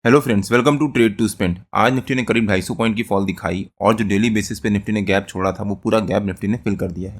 Hello friends, welcome to trade to spend. आज निफ्टी ने करीब 250 पॉइंट की फॉल दिखाई और जो डेली बेसिस पे निफ्टी ने गैप छोड़ा था वो पूरा गैप निफ्टी ने फिल कर दिया है।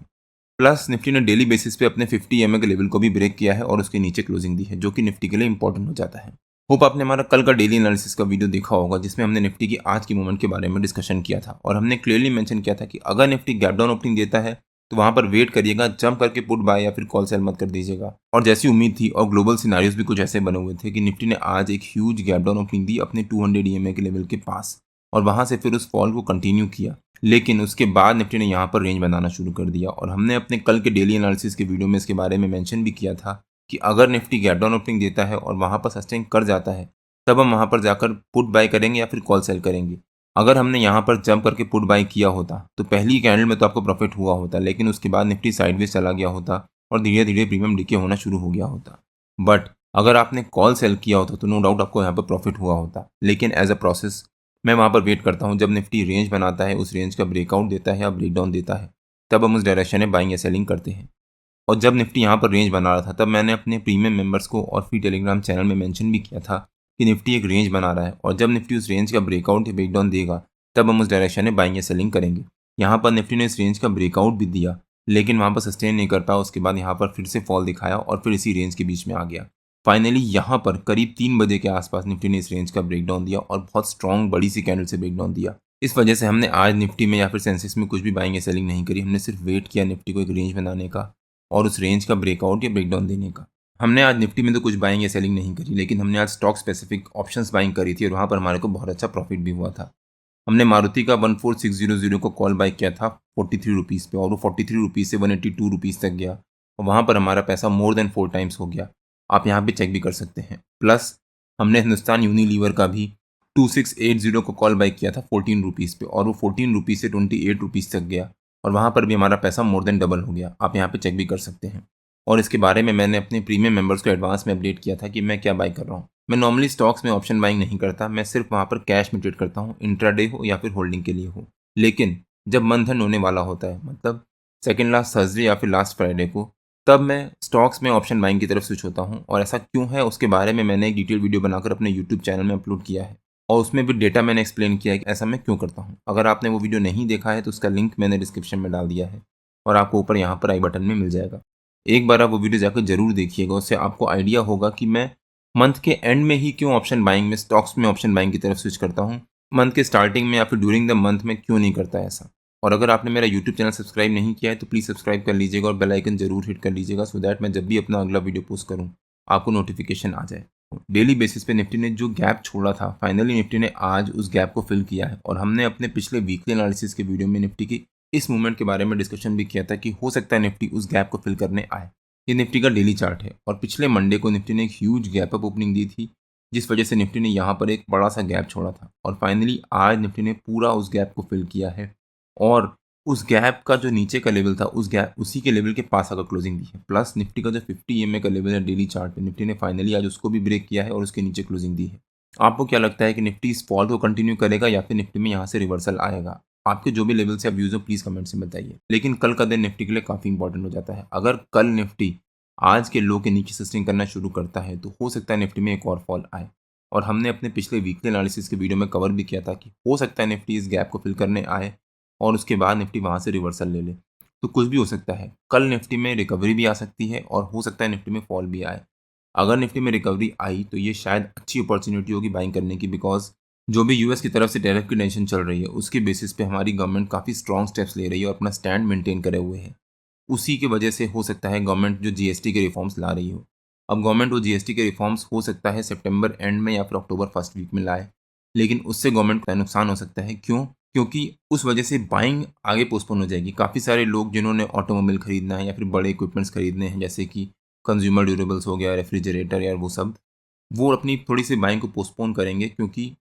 प्लस निफ्टी ने डेली बेसिस पे अपने 50 EMA के लेवल को भी ब्रेक किया है और उसके नीचे क्लोजिंग दी है, जो कि निफ्टी के लिए इंपॉर्टेंट हो जाता है। होप आपने हमारा कल का डेली एनालिसिस का वीडियो देखा होगा, जिसमें हमने निफ्टी की आज की मूवमेंट के बारे में डिस्कशन किया था और हमने क्लियरली मेंशन किया था कि अगर निफ्टी गैप डाउन ओपनिंग देता है तो वहां पर वेट करिएगा, जंप करके पुट बाय या फिर कॉल सेल मत कर दीजिएगा। और जैसी उम्मीद थी और ग्लोबल सिनारियोज भी कुछ ऐसे बने हुए थे कि निफ्टी ने आज एक ह्यूज गैप डाउन ओपनिंग दी अपने 200 EMA के लेवल के पास और वहां से फिर उस फॉल को कंटिन्यू किया। लेकिन उसके बाद निफ्टी ने यहाँ पर रेंज बनाना शुरू कर दिया और हमने अपने कल के डेली एनालिसिस के वीडियो में इसके बारे में मेंशन भी किया था कि अगर निफ्टी गैप डाउन ओपनिंग देता है और वहां पर सस्टेन कर जाता है तब हम वहां पर जाकर पुट बाय करेंगे या फिर कॉल सेल करेंगे। अगर हमने यहाँ पर जंप करके पुट बाय किया होता तो पहली कैंडल में तो आपको प्रॉफिट हुआ होता, लेकिन उसके बाद निफ्टी साइडवेज चला गया होता और धीरे धीरे प्रीमियम डीके होना शुरू हो गया होता। बट अगर आपने कॉल सेल किया होता तो नो डाउट आपको यहाँ पर प्रॉफिट हुआ होता। लेकिन एज अ प्रोसेस मैं वहाँ पर वेट करता हूँ जब निफ्टी रेंज बनाता है, उस रेंज का ब्रेकआउट देता है या ब्रेकडाउन देता है, तब हम उस डायरेक्शन में बाइंग या सेलिंग करते हैं। और जब निफ्टी यहाँ पर रेंज बना रहा था तब मैंने अपने प्रीमियम मेंबर्स को और फ्री टेलीग्राम चैनल में मेंशन भी किया था कि निफ्टी एक रेंज बना रहा है और जब निफ्टी उस रेंज का ब्रेकआउट या ब्रेकडाउन देगा तब हम उस डायरेक्शन में बाइंग या सेलिंग करेंगे। यहाँ पर निफ्टी ने इस रेंज का ब्रेकआउट भी दिया, लेकिन वहाँ पर सस्टेन नहीं कर पाया। उसके बाद यहाँ पर फिर से फॉल दिखाया और फिर इसी रेंज के बीच में आ गया। फाइनली यहाँ पर करीब 3 बजे के आसपास निफ्टी ने इस रेंज का ब्रेकडाउन दिया और बहुत स्ट्रॉन्ग बड़ी सी कैंडल से ब्रेकडाउन दिया। इस वजह से हमने आज निफ्टी में या फिर सेंसेक्स में कुछ भी बाइंग या सेलिंग नहीं करी। हमने सिर्फ वेट किया निफ्टी को एक रेंज बनाने का और उस रेंज का ब्रेकआउट या ब्रेकडाउन देने का। हमने आज निफ्टी में तो कुछ बाइंग या सेलिंग नहीं करी, लेकिन हमने आज स्टॉक स्पेसिफिक ऑप्शंस बाइंग करी थी और वहाँ पर हमारे को बहुत अच्छा प्रॉफिट भी हुआ था। हमने मारुति का 14600 को कॉल बाय किया था 43 रुपीज़ पे और वो 43 रुपीज़ से 182 रुपीज़ तक गया और वहाँ पर हमारा पैसा मोर देन 4 टाइम्स हो गया। आप यहाँ पे चेक भी कर सकते हैं। प्लस हमने हिंदुस्तान यूनिलीवर का भी 2680 को कॉल बाय किया था 14 रुपीज़ पे और वो 14 रुपीज़ से 28 रुपीज़ तक गया और वहाँ पर भी हमारा पैसा मोर देन डबल हो गया। आप यहाँ पे चेक भी कर सकते हैं। और इसके बारे में मैंने अपने प्रीमियम मेंबर्स को एडवांस में अपडेट किया था कि मैं क्या बाय कर रहा हूँ। मैं नॉर्मली स्टॉक्स में ऑप्शन बाइंग नहीं करता, मैं सिर्फ वहाँ पर कैश में ट्रेड करता हूँ, इंट्राडे हो या फिर होल्डिंग के लिए हो। लेकिन जब मंथ एंड होने वाला होता है, मतलब सेकेंड लास्ट थर्सडे या फिर लास्ट फ्राइडे को, तब मैं स्टॉक्स में ऑप्शन बाइंग की तरफ स्विच होता हूँ। और ऐसा क्यों है उसके बारे में मैंने एक डिटेल वीडियो बनाकर अपने यूट्यूब चैनल में अपलोड किया है और उसमें भी डेटा मैंने एक्सप्लेन किया है कि ऐसा मैं क्यों करता हूँ। अगर आपने वो वीडियो नहीं देखा है तो उसका लिंक मैंने डिस्क्रिप्शन में डाल दिया है और आपको ऊपर यहाँ पर आई बटन में मिल जाएगा। एक बार आप वो वीडियो जाकर जरूर देखिएगा, उससे आपको आइडिया होगा कि मैं मंथ के एंड में ही क्यों ऑप्शन बाइंग में, स्टॉक्स में ऑप्शन बाइंग की तरफ स्विच करता हूँ। मंथ के स्टार्टिंग में या फिर ड्यूरिंग द मंथ में क्यों नहीं करता ऐसा। और अगर आपने मेरा यूट्यूब चैनल सब्सक्राइब नहीं किया है तो प्लीज़ सब्सक्राइब कर लीजिएगा और बेल आइकन जरूर हिट कर लीजिएगा, सो दैट मैं जब भी अपना अगला वीडियो पोस्ट करूँ आपको नोटिफिकेशन आ जाए। डेली बेसिस पे निफ्टी ने जो गैप छोड़ा था, फाइनली निफ्टी ने आज उस गैप को फिल किया है और हमने अपने पिछले वीकली एनालिसिस के वीडियो में निफ्टी की इस मूवमेंट के बारे में डिस्कशन भी किया था कि हो सकता है निफ्टी उस गैप को फिल करने आए। ये निफ्टी का डेली चार्ट है और पिछले मंडे को निफ्टी ने एक ह्यूज गैप अप ओपनिंग दी थी, जिस वजह से निफ्टी ने यहाँ पर एक बड़ा सा गैप छोड़ा था और फाइनली आज निफ्टी ने पूरा उस गैप को फिल किया है और उस गैप का जो नीचे का लेवल था उस गैप उसी के लेवल के पास आकर क्लोजिंग दी है। प्लस निफ्टी का जो 50 EMA का लेवल है डेली चार्ट पे, निफ्टी ने फाइनली आज उसको भी ब्रेक किया है और उसके नीचे क्लोजिंग दी है। आपको क्या लगता है कि निफ्टी इस फॉल को कंटिन्यू करेगा या फिर निफ्टी में यहाँ से रिवर्सल आएगा? आपके जो भी लेवल से आप व्यूज हो प्लीज़ कमेंट से बताइए। लेकिन कल का दिन निफ्टी के लिए काफ़ी इंपॉर्टेंट हो जाता है। अगर कल निफ्टी आज के लो के नीचे सस्टेन करना शुरू करता है तो हो सकता है निफ्टी में एक और फॉल आए। और हमने अपने पिछले वीकली एनालिसिस के वीडियो में कवर भी किया था कि हो सकता है निफ्टी इस गैप को फिल करने आए और उसके बाद निफ्टी वहाँ से रिवर्सल ले ले। तो कुछ भी हो सकता है, कल निफ्टी में रिकवरी भी आ सकती है और हो सकता है निफ्टी में फॉल भी आए। अगर निफ्टी में रिकवरी आई तो ये शायद अच्छी अपॉर्चुनिटी होगी बाइंग करने की, बिकॉज जो भी यूएस की तरफ से टैरिफ की टेंशन चल रही है उसके बेसिस पे हमारी गवर्नमेंट काफ़ी स्ट्रॉन्ग स्टेप्स ले रही है और अपना स्टैंड मेंटेन करे हुए है। उसी की वजह से हो सकता है गवर्नमेंट जो जीएसटी के रिफॉर्म्स ला रही हो, अब गवर्नमेंट वो जीएसटी के रिफॉर्म्स हो सकता है सितंबर एंड में या फिर अक्टूबर फर्स्ट वीक में लाए, लेकिन उससे गवर्नमेंट का नुकसान हो सकता है। क्यों? क्योंकि उस वजह से बाइंग आगे पोस्टपोन हो जाएगी। काफ़ी सारे लोग जिन्होंने ऑटोमोबाइल खरीदना है या फिर बड़े इक्विपमेंट्स खरीदने हैं, जैसे कि कंज्यूमर ड्यूरेबल्स हो गया, रेफ्रिजरेटर या वो सब, वो अपनी थोड़ी सी बाइंग को पोस्टपोन करेंगे क्योंकि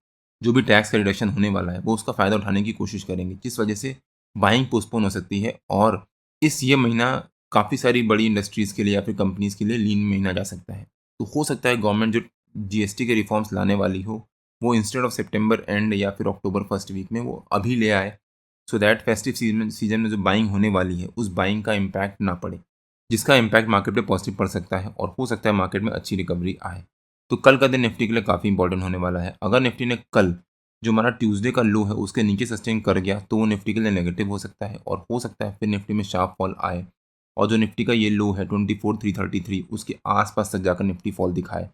जो भी टैक्स का रिडक्शन होने वाला है वो उसका फ़ायदा उठाने की कोशिश करेंगे, जिस वजह से बाइंग पोस्टपोन हो सकती है। और ये महीना काफ़ी सारी बड़ी इंडस्ट्रीज़ के लिए या फिर कंपनीज़ के लिए लीन महीना जा सकता है। तो हो सकता है गवर्नमेंट जो जीएसटी के रिफॉर्म्स लाने वाली हो वो इंस्टेड ऑफ सितंबर एंड या फिर अक्टूबर फर्स्ट वीक में वो अभी ले आए, सो दैट फेस्टिव सीजन में जो बाइंग होने वाली है उस बाइंग का इम्पैक्ट ना पड़े, जिसका इम्पैक्ट मार्केट पे पॉजिटिव पड़ सकता है और हो सकता है मार्केट में अच्छी रिकवरी आए। तो कल का दिन निफ्टी के लिए काफ़ी इंपॉर्टेंट होने वाला है। अगर निफ्टी ने कल जो हमारा ट्यूसडे का लो है उसके नीचे सस्टेन कर गया तो वो निफ्टी के लिए नेगेटिव हो सकता है और हो सकता है फिर निफ्टी में शार्प फॉल आए और जो निफ्टी का ये लो है 24,333 उसके आसपास तक जाकर निफ्टी फॉल दिखाए।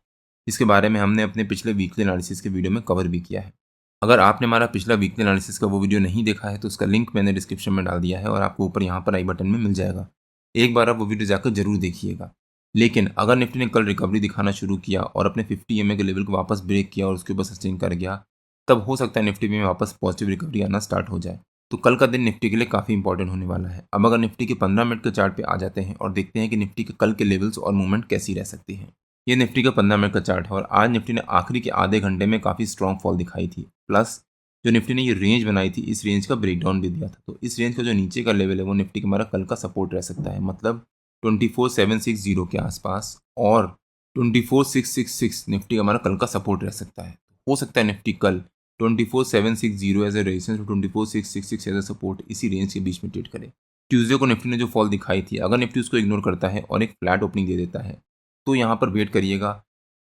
इसके बारे में हमने अपने पिछले वीकली एनालिसिस के वीडियो में कवर भी किया है। अगर आपने हमारा पिछला वीकली एनालिसिस का वो वीडियो नहीं देखा है तो उसका लिंक मैंने डिस्क्रिप्शन में डाल दिया है और आपको ऊपर यहाँ पर आई बटन में मिल जाएगा। एक बार आप वो वीडियो जाकर जरूर देखिएगा। लेकिन अगर निफ्टी ने कल रिकवरी दिखाना शुरू किया और अपने 50 EMA के लेवल को वापस ब्रेक किया और उसके ऊपर सस्टेन कर गया, तब हो सकता है निफ्टी में वापस पॉजिटिव रिकवरी आना स्टार्ट हो जाए। तो कल का दिन निफ्टी के लिए काफ़ी इंपॉर्टेंट होने वाला है। अब अगर निफ्टी के 15 मिनट के चार्ट पे आ जाते हैं और देखते हैं कि निफ्टी के कल के लेवल्स और मूवमेंट कैसी रह सकती है। ये निफ्टी का 15 मिनट का चार्ट है और आज निफ्टी ने आखिरी के आधे घंटे में काफ़ी स्ट्रॉन्ग फॉल दिखाई थी। प्लस जो निफ्टी ने ये रेंज बनाई थी इस रेंज का ब्रेकडाउन भी दिया था। तो इस रेंज का जो नीचे का लेवल है वो निफ्टी का हमारा कल का सपोर्ट रह सकता है, मतलब 24,760 के आसपास, और 24,666 निफ्टी का हमारा कल का सपोर्ट रह सकता है। हो सकता है निफ्टी कल 24,760 एज ए रेजिस्टेंस और 24,666 एज ए सपोर्ट इसी रेंज के बीच में ट्रेड करे। ट्यूसडे को निफ्टी ने जो फॉल दिखाई थी, अगर निफ्टी उसको इग्नोर करता है और एक फ्लैट ओपनिंग दे देता है तो यहाँ पर वेट करिएगा।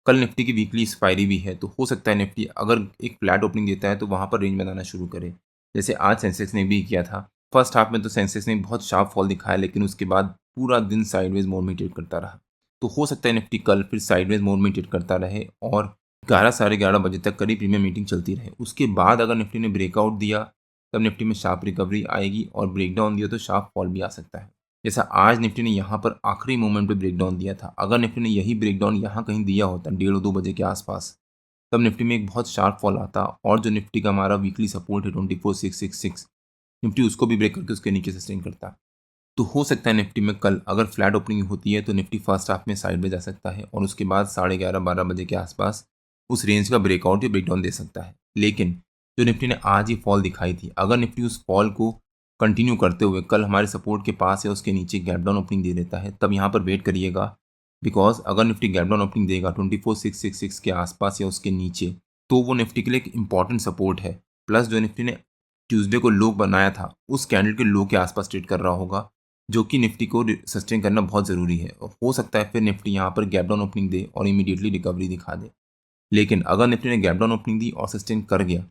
कल निफ्टी की वीकली एक्सपायरी भी है तो हो सकता है निफ्टी अगर एक फ्लैट ओपनिंग देता है तो वहाँ पर रेंज बनाना शुरू करे, जैसे आज सेंसेक्स ने भी किया था। फर्स्ट हाफ में तो सेंसेक्स ने बहुत शार्प फॉल दिखाया लेकिन उसके बाद पूरा दिन साइडवेज मोड में ट्रेड करता रहा। तो हो सकता है निफ्टी कल फिर साइडवेज मोड में ट्रेड करता रहे और 11 साढ़े 11 बजे तक करीब प्रीमियम मीटिंग चलती रहे। उसके बाद अगर निफ्टी ने ब्रेकआउट दिया तब निफ्टी में शार्प रिकवरी आएगी और ब्रेकडाउन दिया तो शार्प फॉल भी आ सकता है। जैसा आज निफ्टी ने यहाँ पर आखिरी मोमेंट पे ब्रेकडाउन दिया था, अगर निफ्टी ने यही ब्रेकडाउन यहाँ कहीं दिया होता 1:30-2 बजे के आसपास, तब निफ्टी में एक बहुत शार्प फॉल आता और जो निफ्टी का हमारा वीकली सपोर्ट है 24,666 निफ्टी उसको भी ब्रेक करके उसके नीचे सस्टेन करता। तो हो सकता है निफ्टी में कल अगर फ्लैट ओपनिंग होती है तो निफ्टी फर्स्ट हाफ में साइड में जा सकता है और उसके बाद 11:30-12 बजे के आसपास उस रेंज का ब्रेकआउट या ब्रेकडाउन दे सकता है। लेकिन जो निफ्टी ने आज ही फॉल दिखाई थी, अगर निफ्टी उस फॉल को कंटिन्यू करते हुए कल हमारे सपोर्ट के पास या उसके नीचे गैप डाउन ओपनिंग दे देता है तब यहाँ पर वेट करिएगा। बिकॉज अगर निफ्टी गैप डाउन ओपनिंग देगा 24,666 के आसपास या उसके नीचे तो वो निफ्टी के लिए एक इंपॉर्टेंट सपोर्ट है। प्लस जो निफ्टी ने ट्यूसडे को लो बनाया था उस कैंडल के लो के आसपास ट्रेड कर रहा होगा, जो कि निफ्टी को सस्टेन करना बहुत ज़रूरी है। और हो सकता है फिर निफ्टी यहाँ पर गैप डाउन ओपनिंग दे और इमीडिएटली रिकवरी दिखा दे। लेकिन अगर निफ्टी ने गैप डाउन ओपनिंग दी और सस्टेन कर गया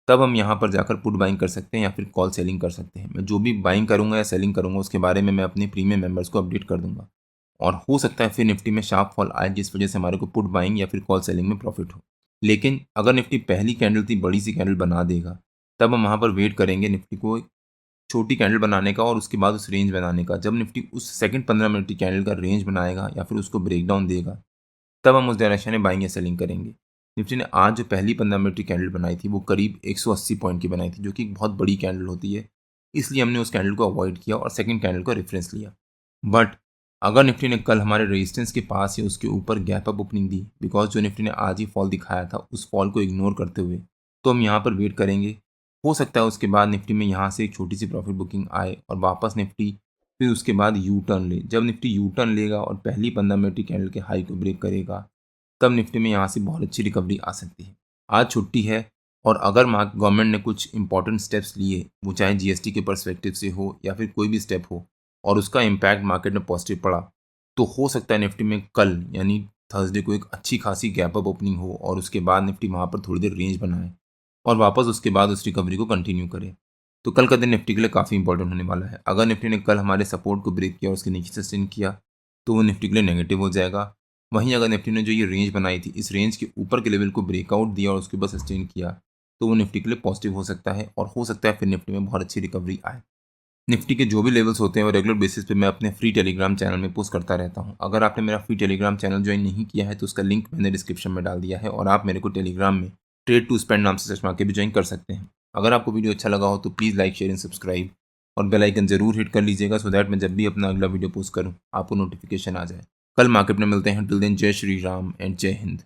तब हम यहाँ पर जाकर पुट बाइंग कर सकते हैं या फिर कॉल सेलिंग कर सकते हैं। मैं जो भी बाइंग करूँगा या सेलिंग करूँगा उसके बारे में मैं अपने प्रीमियम मेंबर्स को अपडेट कर दूंगा और हो सकता है फिर निफ्टी में शार्प फॉल आए जिस वजह से हमारे को पुट बाइंग या फिर कॉल सेलिंग में प्रॉफिट हो। लेकिन अगर निफ्टी पहली कैंडल थी बड़ी सी कैंडल बना देगा तब हम वहाँ पर वेट करेंगे निफ्टी को छोटी कैंडल बनाने का और उसके बाद उस रेंज बनाने का। जब निफ्टी उस सेकंड 15 मिनट की कैंडल का रेंज बनाएगा या फिर उसको ब्रेकडाउन देगा तब हम उस डायरेक्शन में बाइंग या सेलिंग करेंगे। निफ्टी ने आज जो पहली 15 मिनट की कैंडल बनाई थी वो करीब 180 पॉइंट की बनाई थी, जो कि एक बहुत बड़ी कैंडल होती है, इसलिए हमने उस कैंडल को अवॉइड किया और सेकंड कैंडल का रेफरेंस लिया। बट अगर निफ्टी ने कल हमारे रेजिस्टेंस के पास या उसके ऊपर gap up opening the, because जो निफ्टी ने आज ही फॉल दिखाया था उस फॉल को इग्नोर करते हुए, तो हम यहाँ पर वेट करेंगे। हो सकता है उसके बाद निफ्टी में यहाँ से एक छोटी सी प्रॉफिट बुकिंग आए और वापस निफ्टी फिर उसके बाद यू टर्न ले। जब निफ्टी यू टर्न लेगा और पहली 15 मिनट की कैंडल के हाई को ब्रेक करेगा तब निफ्टी में यहाँ से बहुत अच्छी रिकवरी आ सकती है। आज छुट्टी है और अगर गवर्नमेंट ने कुछ इंपॉर्टेंट स्टेप्स लिए, वो चाहे जीएसटी के पर्सपेक्टिव से हो या फिर कोई भी स्टेप हो, और उसका इम्पैक्ट मार्केट में पॉजिटिव पड़ा, तो हो सकता है निफ्टी में कल यानी थर्सडे को एक अच्छी खासी गैप अप ओपनिंग हो और उसके बाद निफ्टी वहाँ पर थोड़ी देर रेंज बनाए और वापस उसके बाद उस रिकवरी को कंटिन्यू करे। तो कल का दिन निफ्टी के लिए काफ़ी इंपॉर्टेंट होने वाला है। अगर निफ्टी ने कल हमारे सपोर्ट को ब्रेक किया और उसके नीचे सस्टेन किया तो वो निफ्टी के लिए नेगेटिव हो जाएगा। वहीं अगर निफ्टी ने जो ये रेंज बनाई थी इस रेंज के ऊपर के लेवल को ब्रेकआउट दिया और उसके बाद सस्टेन किया तो वो निफ्टी के लिए पॉजिटिव हो सकता है और हो सकता है फिर निफ्टी में बहुत अच्छी रिकवरी आए। निफ्टी के जो भी लेवल्स होते हैं वो रेगुलर बेसिस पे मैं अपने फ्री टेलीग्राम चैनल में पोस्ट करता रहता हूँ। अगर आपने मेरा फ्री टेलीग्राम चैनल ज्वाइन नहीं किया है तो उसका लिंक मैंने डिस्क्रिप्शन में डाल दिया है और आप मेरे को टेलीग्राम में ट्रेड टू स्पेंड नाम से सर्च मार के भी ज्वाइन कर सकते हैं। अगर आपको वीडियो अच्छा लगा हो तो please like share and subscribe और बेल आइकन जरूर हिट कर लीजिएगा सो दैट मैं जब भी अपना अगला वीडियो पोस्ट करूँ आपको नोटिफिकेशन आ जाए। कल मार्केट में मिलते हैं। टिल देन जय श्री राम एंड जय हिंद।